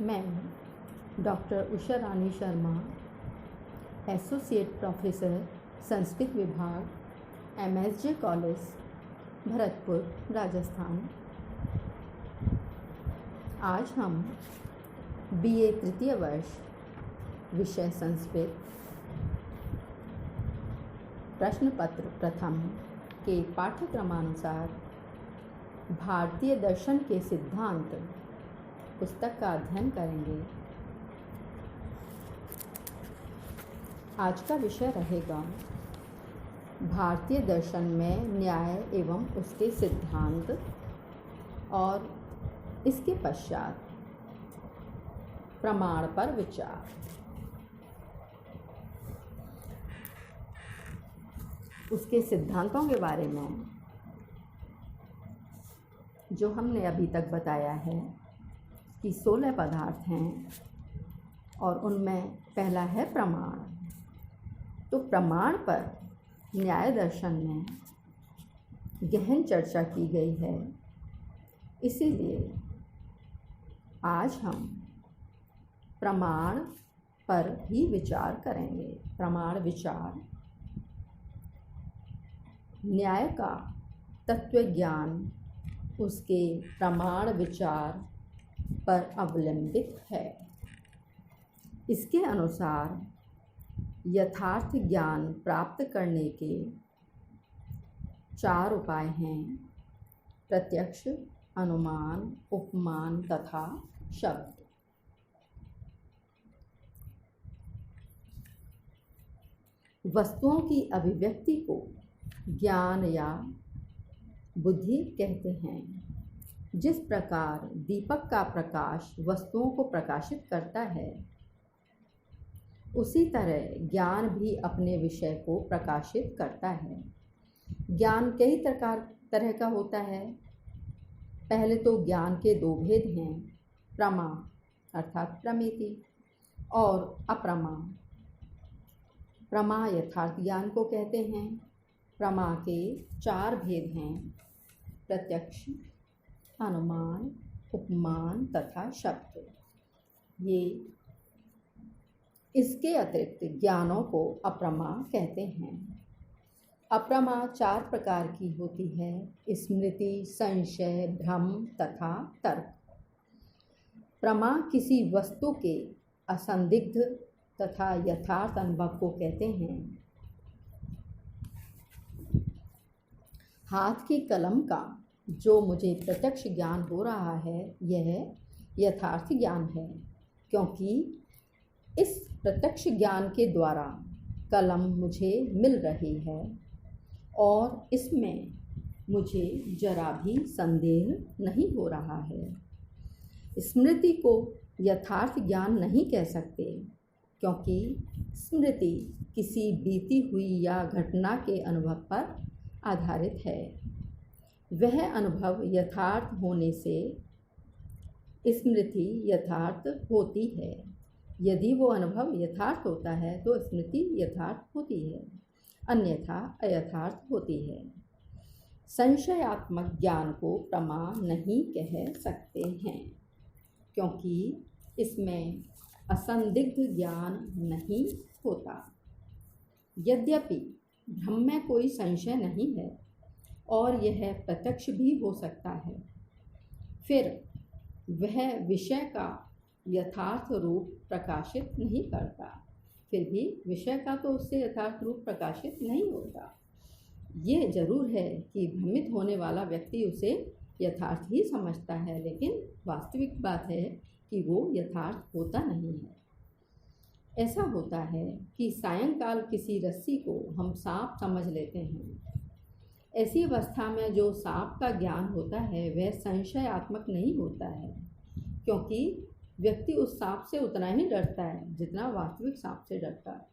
मैं डॉक्टर उषा रानी Sharma, associate professor Sanskrit विभाग, MSJ college, Bharatpur, Rajasthan. आज हम BA तृतीय वर्ष विषय संस्कृत प्रश्न पत्र प्रथम के पाठ्यक्रमानुसार भारतीय दर्शन के सिद्धांत पुस्तक का अध्ययन करेंगे। आज का विषय रहेगा भारतीय दर्शन में न्याय एवं उसके सिद्धांत और इसके पश्चात प्रमाण पर विचार। उसके सिद्धांतों के बारे में जो हमने अभी तक बताया है कि 16 पदार्थ हैं और उनमें पहला है प्रमाण। तो प्रमाण पर न्याय दर्शन में गहन चर्चा की गई है, इसीलिए आज हम प्रमाण पर ही विचार करेंगे। प्रमाण विचार न्याय का तत्व ज्ञान उसके प्रमाण विचार पर अवलंबित है। इसके अनुसार यथार्थ ज्ञान प्राप्त करने के 4 उपाय हैं: प्रत्यक्ष, अनुमान, उपमान तथा शब्द। वस्तुओं की अभिव्यक्ति को ज्ञान या बुद्धि कहते हैं। जिस प्रकार दीपक का प्रकाश वस्तुओं को प्रकाशित करता है, उसी तरह ज्ञान भी अपने विषय को प्रकाशित करता है। ज्ञान कई तरह का होता है। पहले तो ज्ञान के 2 भेद हैं: प्रमा अर्थात प्रमिति और अप्रमा। प्रमा यथार्थ ज्ञान को कहते हैं। प्रमा के 4 भेद हैं: प्रत्यक्ष, अनुमान, उपमान तथा शब्द। ये इसके अतिरिक्त ज्ञानों को अप्रमा कहते हैं। अप्रमा 4 प्रकार की होती है: स्मृति, संशय, भ्रम तथा तर्क। प्रमा किसी वस्तु के असंदिग्ध तथा यथार्थ अनुभव को कहते हैं। हाथ की कलम का जो मुझे प्रत्यक्ष ज्ञान हो रहा है, यह यथार्थ ज्ञान है, क्योंकि इस प्रत्यक्ष ज्ञान के द्वारा कलम मुझे मिल रही है और इसमें मुझे जरा भी संदेह नहीं हो रहा है। स्मृति को यथार्थ ज्ञान नहीं कह सकते, क्योंकि स्मृति किसी बीती हुई या घटना के अनुभव पर आधारित है। वह अनुभव यथार्थ होने से स्मृति यथार्थ होती है। यदि वो अनुभव यथार्थ होता है तो स्मृति यथार्थ होती है, अन्यथा अयथार्थ होती है। संशयात्मक ज्ञान को प्रमा नहीं कह सकते हैं, क्योंकि इसमें असंदिग्ध ज्ञान नहीं होता। यद्यपि भ्रम में कोई संशय नहीं है और यह प्रत्यक्ष भी हो सकता है, फिर वह विषय का यथार्थ रूप प्रकाशित नहीं करता। फिर भी विषय का तो उससे यथार्थ रूप प्रकाशित नहीं होता। ये जरूर है कि भ्रमित होने वाला व्यक्ति उसे यथार्थ ही समझता है, लेकिन वास्तविक बात है कि वो यथार्थ होता नहीं है। ऐसा होता है कि सायंकाल किसी रस्सी को हम सांप समझ लेते हैं। ऐसी अवस्था में जो सांप का ज्ञान होता है वह संशयात्मक नहीं होता है, क्योंकि व्यक्ति उस सांप से उतना ही डरता है जितना वास्तविक सांप से डरता है।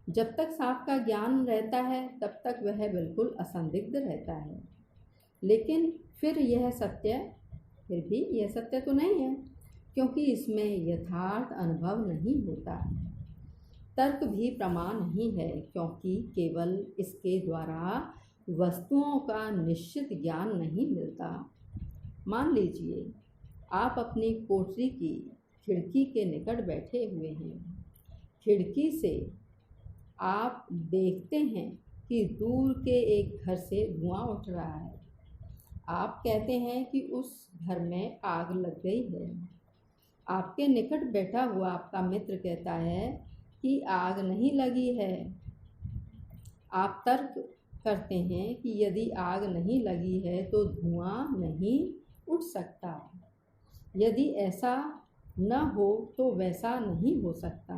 जब तक सांप का ज्ञान रहता है तब तक वह बिल्कुल असंदिग्ध रहता है, लेकिन फिर यह सत्य तो नहीं है, क्योंकि इसमें यथार्थ अनुभव नहीं होता। तर्क भी प्रमाण नहीं है, क्योंकि केवल इसके द्वारा वस्तुओं का निश्चित ज्ञान नहीं मिलता। मान लीजिए आप अपनी कोठरी की खिड़की के निकट बैठे हुए हैं। खिड़की से आप देखते हैं कि दूर के एक घर से धुआं उठ रहा है। आप कहते हैं कि उस घर में आग लग गई है। आपके निकट बैठा हुआ आपका मित्र कहता है कि आग नहीं लगी है। आप तर्क करते हैं कि यदि आग नहीं लगी है तो धुआं नहीं उठ सकता। यदि ऐसा न हो तो वैसा नहीं हो सकता।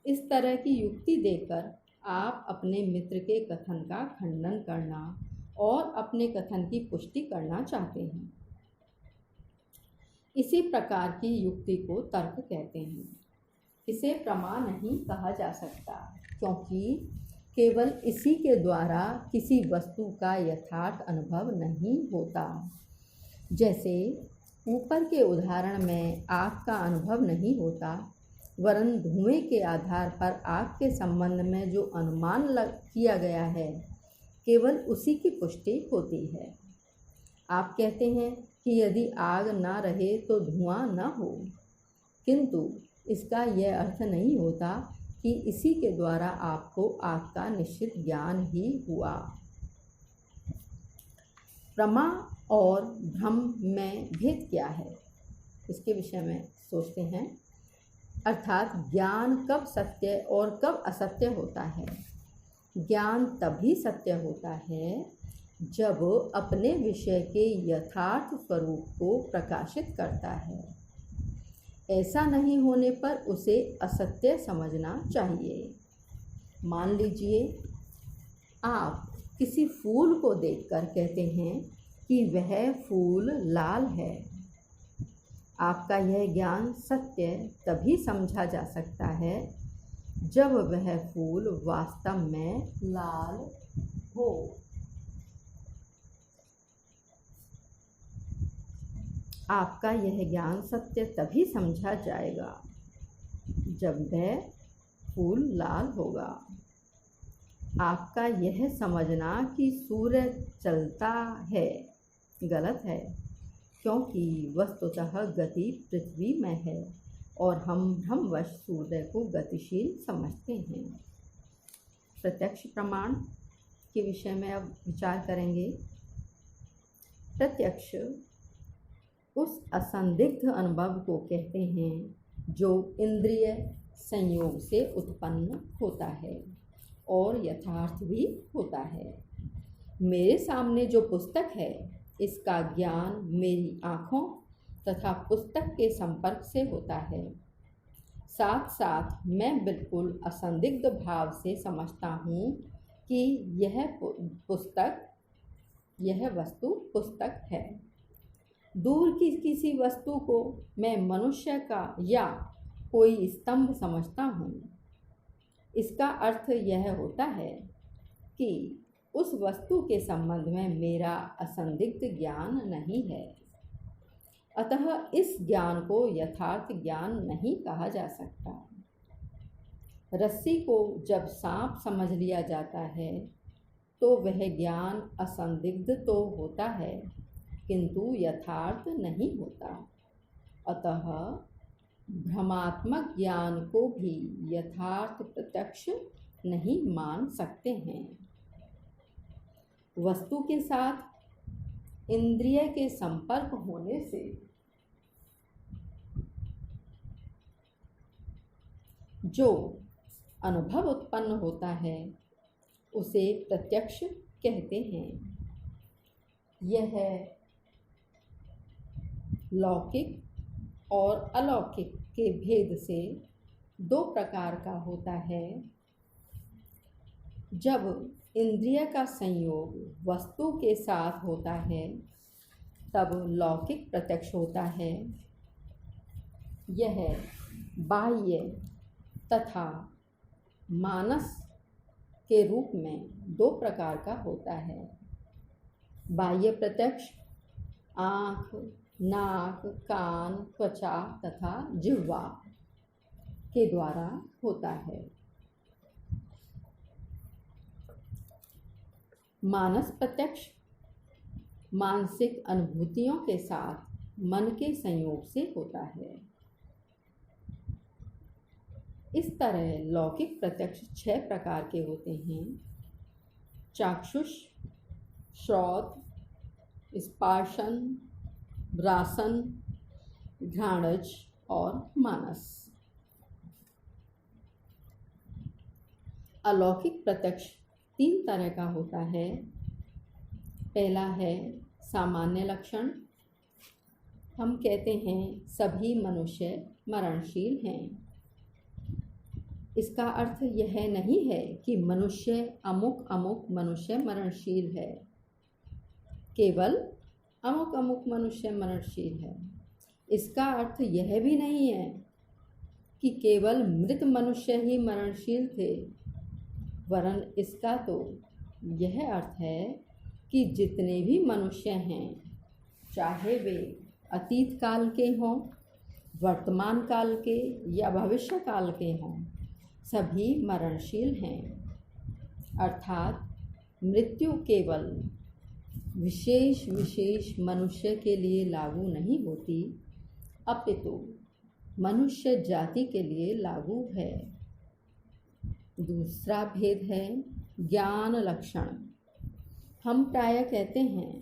इस तरह की युक्ति देकर आप अपने मित्र के कथन का खंडन करना और अपने कथन की पुष्टि करना चाहते हैं। इसी प्रकार की युक्ति को तर्क कहते हैं। इसे प्रमा नहीं कहा जा सकता, क्योंकि केवल इसी के द्वारा किसी वस्तु का यथार्थ अनुभव नहीं होता। जैसे ऊपर के उदाहरण में आग का अनुभव नहीं होता, वरन धुएं के आधार पर आग के संबंध में जो अनुमान किया गया है केवल उसी की पुष्टि होती है। आप कहते हैं कि यदि आग ना रहे तो धुआं न हो, किंतु इसका यह अर्थ नहीं होता कि इसी के द्वारा आपको आग का निश्चित ज्ञान ही हुआ। प्रमा और भ्रम में भेद क्या है, इसके विषय में सोचते हैं। अर्थात ज्ञान कब सत्य और कब असत्य होता है। ज्ञान तभी सत्य होता है जब अपने विषय के यथार्थ स्वरूप को प्रकाशित करता है। ऐसा नहीं होने पर उसे असत्य समझना चाहिए। मान लीजिए आप किसी फूल को देखकर कहते हैं कि वह फूल लाल है। आपका यह ज्ञान सत्य तभी समझा जा सकता है जब वह फूल वास्तव में लाल हो। आपका यह ज्ञान सत्य तभी समझा जाएगा जब वह फूल लाल होगा। आपका यह समझना कि सूर्य चलता है गलत है, क्योंकि वस्तुतः गति पृथ्वी में है और हम भ्रमवश सूर्य को गतिशील समझते हैं। प्रत्यक्ष प्रमाण के विषय में अब विचार करेंगे। प्रत्यक्ष उस असंदिग्ध अनुभव को कहते हैं जो इंद्रिय संयोग से उत्पन्न होता है और यथार्थ भी होता है। मेरे सामने जो पुस्तक है इसका ज्ञान मेरी आँखों तथा पुस्तक के संपर्क से होता है। साथ साथ मैं बिल्कुल असंदिग्ध भाव से समझता हूँ कि यह वस्तु पुस्तक है। दूर की किसी वस्तु को मैं मनुष्य का या कोई स्तंभ समझता हूँ। इसका अर्थ यह होता है कि उस वस्तु के संबंध में मेरा असंदिग्ध ज्ञान नहीं है। अतः इस ज्ञान को यथार्थ ज्ञान नहीं कहा जा सकता। रस्सी को जब सांप समझ लिया जाता है तो वह ज्ञान असंदिग्ध तो होता है, किंतु यथार्थ नहीं होता। अतः भ्रमात्मक ज्ञान को भी यथार्थ प्रत्यक्ष नहीं मान सकते हैं। वस्तु के साथ इंद्रिय के संपर्क होने से जो अनुभव उत्पन्न होता है उसे प्रत्यक्ष कहते हैं। यह लौकिक और अलौकिक के भेद से दो प्रकार का होता है। जब इंद्रिय का संयोग वस्तु के साथ होता है तब लौकिक प्रत्यक्ष होता है। यह बाह्य तथा मानस के रूप में दो प्रकार का होता है। बाह्य प्रत्यक्ष आँख, नाक, कान, त्वचा तथा जिह्वा के द्वारा होता है। मानस प्रत्यक्ष मानसिक अनुभूतियों के साथ मन के संयोग से होता है। इस तरह लौकिक प्रत्यक्ष 6 प्रकार के होते हैं: चाक्षुष, श्रौत, स्पर्शन, रासन, घ्राणज और मानस। अलौकिक प्रत्यक्ष 3 तरह का होता है। पहला है सामान्य लक्षण। हम कहते हैं सभी मनुष्य मरणशील हैं। इसका अर्थ यह नहीं है कि मनुष्य अमुक अमुक मनुष्य मरणशील है, केवल अमुक अमुक मनुष्य मरणशील है। इसका अर्थ यह भी नहीं है कि केवल मृत मनुष्य ही मरणशील थे, वरन इसका तो यह अर्थ है कि जितने भी मनुष्य हैं, चाहे वे अतीत काल के हों, वर्तमान काल के या भविष्य काल के हों, सभी मरणशील हैं। अर्थात मृत्यु केवल विशेष विशेष मनुष्य के लिए लागू नहीं होती, अपितु मनुष्य जाति के लिए लागू है। दूसरा भेद है ज्ञान लक्षण। हम प्रायः कहते हैं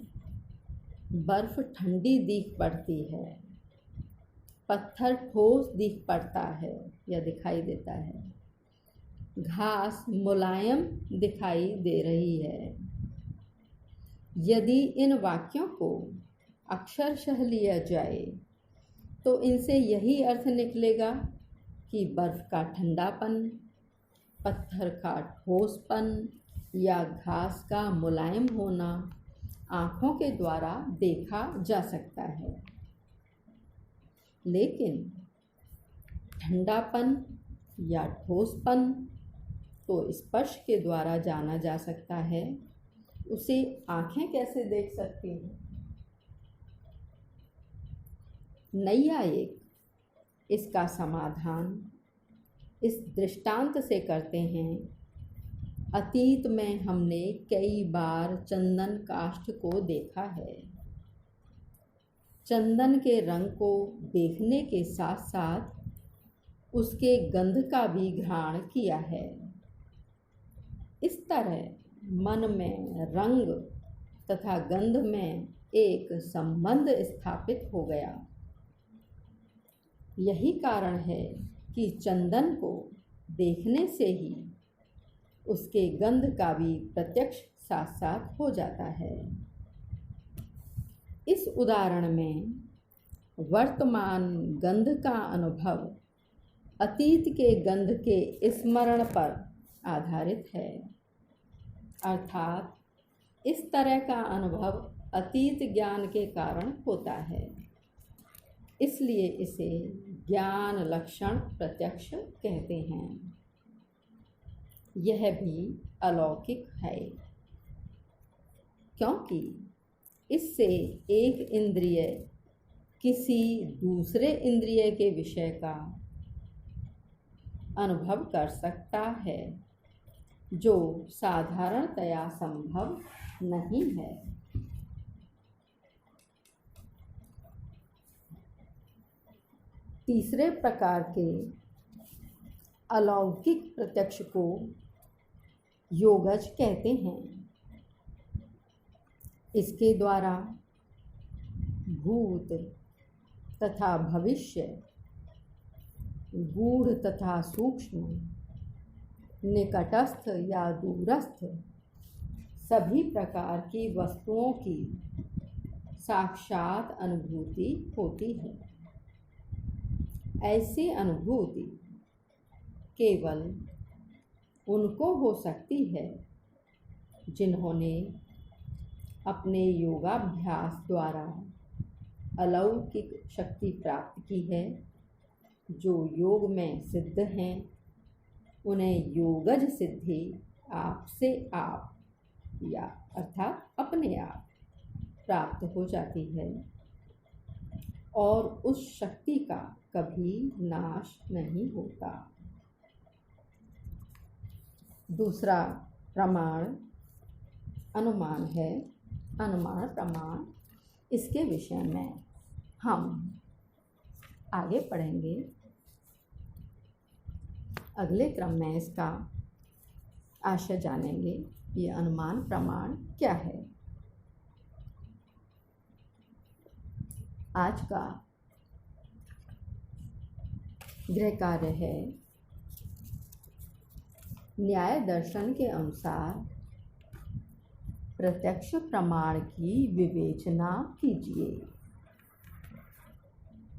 बर्फ ठंडी दिख पड़ती है, पत्थर ठोस दिख पड़ता है या दिखाई देता है, घास मुलायम दिखाई दे रही है। यदि इन वाक्यों को अक्षरशः लिया जाए तो इनसे यही अर्थ निकलेगा कि बर्फ का ठंडापन, पत्थर का ठोसपन या घास का मुलायम होना आँखों के द्वारा देखा जा सकता है, लेकिन ठंडापन या ठोसपन तो स्पर्श के द्वारा जाना जा सकता है। उसे आँखें कैसे देख सकती हैं? नैयायिक इसका समाधान इस दृष्टांत से करते हैं। अतीत में हमने कई बार चंदन काष्ठ को देखा है। चंदन के रंग को देखने के साथ साथ उसके गंध का भी घ्राण किया है। इस तरह मन में रंग तथा गंध में एक संबंध स्थापित हो गया। यही कारण है कि चंदन को देखने से ही उसके गंध का भी प्रत्यक्ष साथ साथ हो जाता है। इस उदाहरण में वर्तमान गंध का अनुभव अतीत के गंध के स्मरण पर आधारित है, अर्थात इस तरह का अनुभव अतीत ज्ञान के कारण होता है। इसलिए इसे ज्ञान लक्षण प्रत्यक्ष कहते हैं। यह भी अलौकिक है, क्योंकि इससे एक इंद्रिय किसी दूसरे इंद्रिय के विषय का अनुभव कर सकता है, जो साधारणतया संभव नहीं है। तीसरे प्रकार के अलौकिक प्रत्यक्ष को योगज कहते हैं। इसके द्वारा भूत तथा भविष्य, गूढ़ तथा सूक्ष्म, निकटस्थ या दूरस्थ सभी प्रकार की वस्तुओं की साक्षात अनुभूति होती है। ऐसी अनुभूति केवल उनको हो सकती है जिन्होंने अपने योगाभ्यास द्वारा अलौकिक शक्ति प्राप्त की है। जो योग में सिद्ध हैं, उन्हें योगज सिद्धि आप से आप या अर्थात अपने आप प्राप्त हो जाती है और उस शक्ति का कभी नाश नहीं होता। दूसरा प्रमाण अनुमान है। अनुमान प्रमाण, इसके विषय में हम आगे पढ़ेंगे। अगले क्रम में इसका आशय जानेंगे। ये अनुमान प्रमाण क्या है। आज का गृह कार्य है, न्याय दर्शन के अनुसार प्रत्यक्ष प्रमाण की विवेचना कीजिए।